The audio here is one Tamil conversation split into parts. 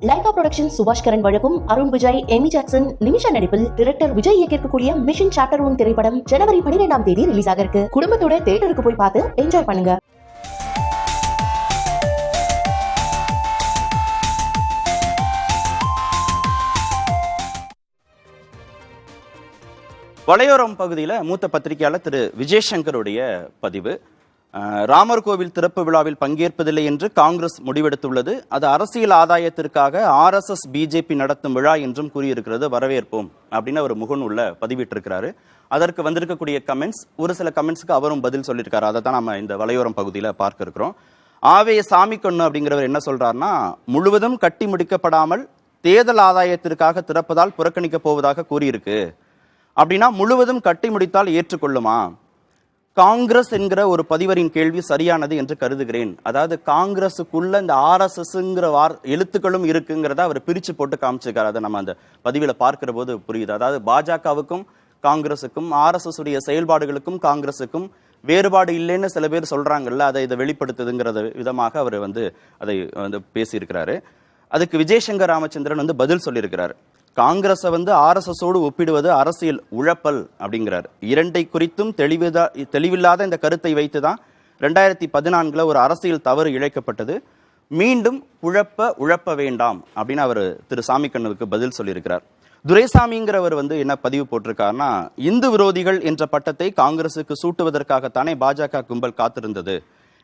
லைகா புரொடக்ஷன் சுபாஷ் கரன் வழங்கும் அருண் விஜய், எமி ஜாக்சன், நிமிஷா நடிப்பில் டிரெக்டர் விஜய் இயக்கியிருக்கக்கூடிய மிஷன் சாப்டர் 1 திரைப்படம் ஜனவரி 12ஆம் தேதி ரிலீஸ் ஆக இருக்கு. குடும்பத்தோட தியேட்டருக்கு போய் பார்த்து என்ஜாய் பண்ணுங்க. வளையோரம் பகுதியில் மூத்த பத்திரிகையாளர் திரு விஜயசங்கருடைய பதிவு. ராமர் கோவில் திறப்பு விழாவில் பங்கேற்பதில்லை என்று காங்கிரஸ் முடிவெடுத்துள்ளது. அது அரசியல் ஆதாயத்திற்காக RSS பிஜேபி நடத்தும் விழா என்றும் கூறியிருக்கிறது. வரவேற்போம் அப்படின்னு அவர் முகநூல்ல பதிவிட்டிருக்கிறாரு. அதற்கு வந்திருக்கக்கூடிய கமெண்ட்ஸ், ஒரு சில கமெண்ட்ஸுக்கு அவரும் பதில் சொல்லியிருக்காரு. அதை தான் நம்ம இந்த வளையோரம் பகுதியில் பார்க்க இருக்கிறோம். ஆவே சாமி கொன்னு அப்படிங்கிறவர் என்ன சொல்றாருன்னா, முழுவதும் கட்டி முடிக்கப்படாமல் தேர்தல் ஆதாயத்திற்காக திறப்பதால் புறக்கணிக்க போவதாக கூறியிருக்கு. அப்படின்னா முழுவதும் கட்டி முடித்தால் ஏற்றுக்கொள்ளுமா? காங்கிரஸ் என்கிற ஒரு பதிவரின் கேள்வி சரியானது என்று கருதுகிறேன். அதாவது காங்கிரஸுக்குள்ள இந்த RSSங்கிற எழுத்துக்களும் இருக்குங்கிறத அவர் பிரிச்சு போட்டு காமிச்சிருக்காரு. அதை நம்ம அந்த பதிவில் பார்க்கிற போது புரியுது. அதாவது பாஜகவுக்கும் காங்கிரஸுக்கும் RSS உடைய செயல்பாடுகளுக்கும் காங்கிரஸுக்கும் வேறுபாடு இல்லைன்னு சில பேர் சொல்றாங்கல்ல, அதை இதை வெளிப்படுத்துதுங்கிறத விதமாக அவர் அதை பேசியிருக்கிறாரு. அதுக்கு விஜயசங்கர் ராமச்சந்திரன் பதில் சொல்லியிருக்கிறார். காங்கிரஸை RSSோடு ஒப்பிடுவது அரசியல் உழப்பல் அப்படிங்கிறார். இரண்டை குறித்தும் தெளிவில்லாத இந்த கருத்தை வைத்துதான் 2014 ஒரு அரசியல் தவறு இழைக்கப்பட்டது. மீண்டும் உழப்ப வேண்டாம் அப்படின்னு அவர் திரு சாமிக்கண்ணுவுக்கு பதில் சொல்லியிருக்கிறார். துரைசாமிங்கிறவர் என்ன பதிவு போட்டிருக்காருன்னா, இந்து விரோதிகள் என்ற பட்டத்தை காங்கிரசுக்கு சூட்டுவதற்காகத்தானே பாஜக கும்பல் காத்திருந்தது.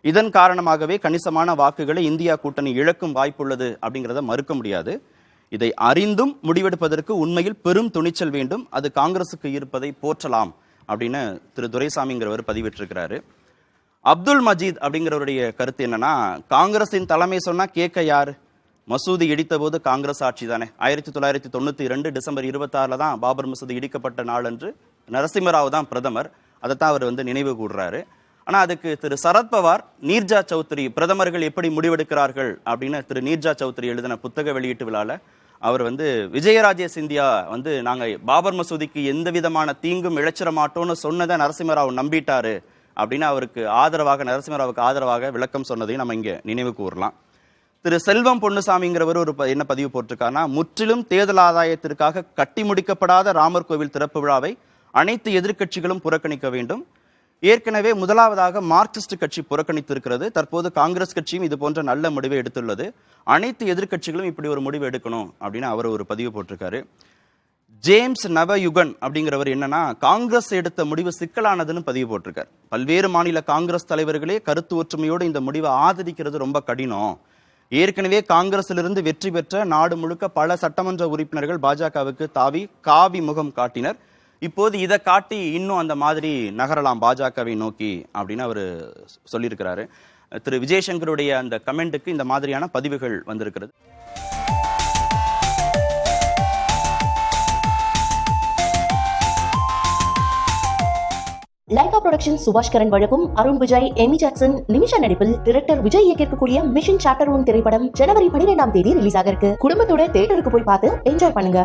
இதன் காரணமாகவே கணிசமான வாக்குகளை இந்தியா கூட்டணி இழக்கும் வாய்ப்புள்ளது அப்படிங்கிறத மறுக்க முடியாது. இதை அறிந்தும் முடிவெடுப்பதற்கு உண்மையில் பெரும் துணிச்சல் வேண்டும். அது காங்கிரசுக்கு இருப்பதை போற்றலாம் அப்படின்னு திரு துரைசாமிங்கிறவர் பதிவிட்டிருக்கிறாரு. அப்துல் மஜீத் அப்படிங்கிறவருடைய கருத்து என்னன்னா, காங்கிரசின் தலைமை சொன்னா கேட்க யாரு? மசூதி இடித்த போது காங்கிரஸ் ஆட்சி தானே. 1992 டிசம்பர் 26 தான் பாபர் மசூதி இடிக்கப்பட்ட நாள் அன்று நரசிம்மராவ் தான் பிரதமர். அதைத்தான் அவர் நினைவு கூடுறாரு. ஆனா அதுக்கு திரு சரத்பவார், நீர்ஜா சௌத்ரி பிரதமர்கள் எப்படி முடிவெடுக்கிறார்கள் அப்படின்னு திரு நீர்ஜா சௌத்ரி எழுதின புத்தக வெளியீட்டு விழால அவர் விஜயராஜே சிந்தியா நாங்க பாபர் மசூதிக்கு எந்த விதமான தீங்கும் இழைச்சிட மாட்டோம்னு சொன்னதை நரசிம்மராவ் நம்பிட்டாரு அப்படின்னு அவருக்கு ஆதரவாக, நரசிம்மராவுக்கு ஆதரவாக விளக்கம் சொன்னதையும் நம்ம இங்க நினைவு கூறலாம். திரு செல்வம் பொன்னுசாமிங்கிறவர் என்ன பதிவு போட்டிருக்காருன்னா, முற்றிலும் தேர்தல் ஆதாயத்திற்காக கட்டி முடிக்கப்படாத ராமர் கோவில் திறப்பு விழாவை அனைத்து எதிர்க்கட்சிகளும் புறக்கணிக்க வேண்டும். ஏற்கனவே முதலாவதாக மார்க்சிஸ்ட் கட்சி புறக்கணித்திருக்கிறது. தற்போது காங்கிரஸ் கட்சியும் இது போன்ற நல்ல முடிவை எடுத்துள்ளது. அனைத்து எதிர்க்கட்சிகளும் இப்படி ஒரு முடிவு எடுக்கணும் அப்படின்னு அவர் ஒரு பதிவு போட்டிருக்காரு. ஜேம்ஸ் நவயுகன் அப்படிங்கிறவர் என்னன்னா, காங்கிரஸ் எடுத்த முடிவு சிக்கலானதுன்னு பதிவு போட்டிருக்காரு. பல்வேறு மாநில காங்கிரஸ் தலைவர்களே கருத்து ஒற்றுமையோடு இந்த முடிவை ஆதரிக்கிறது ரொம்ப கடினம். ஏற்கனவே காங்கிரசிலிருந்து வெற்றி பெற்ற நாடு முழுக்க பல சட்டமன்ற உறுப்பினர்கள் பாஜகவுக்கு தாவி காவி முகம் காட்டினர். இப்போது இதை காட்டி இன்னும் அந்த மாதிரி நகரலாம் பாஜகவை நோக்கி அப்படின்னு அவர் சொல்லியிருக்கிறாரு. திரு விஜயசங்கருடைய அந்த கமெண்ட்டுக்கு இந்த மாதிரியான பதிவுகள் வந்திருக்கிறது. லைகா புரொடக்ஷன் சுபாஷ் கரன் வழங்கும் அருண் விஜய், எமி ஜாக்சன், நிமிஷா நடிப்பில் டிரெக்டர் விஜய் இயக்கியிருக்கக்கூடிய மிஷன் சாப்டர் 1 திரைப்படம் ஜனவரி 12ஆம் தேதி ரிலீஸ் ஆக இருக்கு. குடும்பத்தோட தியேட்டருக்கு போய் பார்த்து என்ஜாய் பண்ணுங்க.